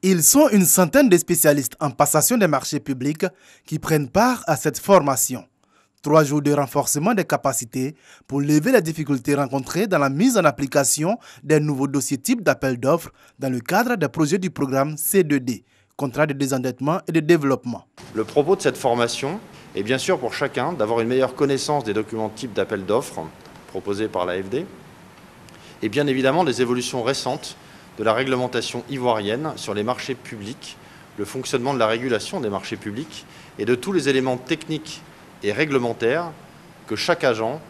Ils sont une centaine de spécialistes en passation des marchés publics qui prennent part à cette formation. 3 jours de renforcement des capacités pour lever les difficultés rencontrées dans la mise en application des nouveaux dossiers types d'appel d'offres dans le cadre des projets du programme C2D, contrat de désendettement et de développement. Le propos de cette formation est bien sûr pour chacun d'avoir une meilleure connaissance des documents types d'appel d'offres proposés par l'AFD et bien évidemment des évolutions récentes de la réglementation ivoirienne sur les marchés publics, le fonctionnement de la régulation des marchés publics et de tous les éléments techniques et réglementaires que chaque agent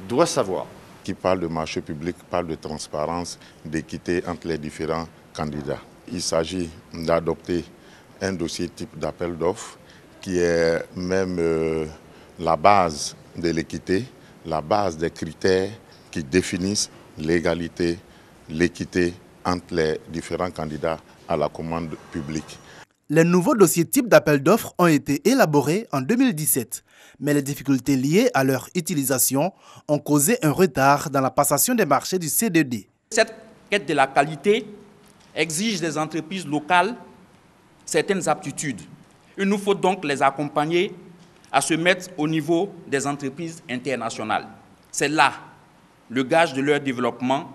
doit savoir. Qui parle de marché public parle de transparence, d'équité entre les différents candidats. Il s'agit d'adopter un dossier type d'appel d'offres qui est même la base de l'équité, la base des critères qui définissent l'égalité, l'équité entre les différents candidats à la commande publique. Les nouveaux dossiers types d'appel d'offres ont été élaborés en 2017, mais les difficultés liées à leur utilisation ont causé un retard dans la passation des marchés du C2D. Cette quête de la qualité exige des entreprises locales certaines aptitudes. Il nous faut donc les accompagner à se mettre au niveau des entreprises internationales. C'est là le gage de leur développement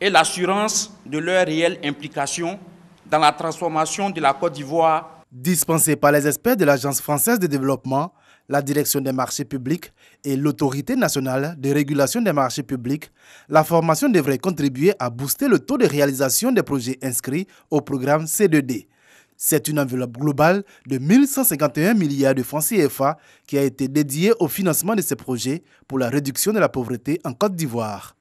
et l'assurance de leur réelle implication dans la transformation de la Côte d'Ivoire. Dispensée par les experts de l'Agence française de développement, la direction des marchés publics et l'autorité nationale de régulation des marchés publics, la formation devrait contribuer à booster le taux de réalisation des projets inscrits au programme C2D. C'est une enveloppe globale de 1151 milliards de francs CFA qui a été dédiée au financement de ces projets pour la réduction de la pauvreté en Côte d'Ivoire.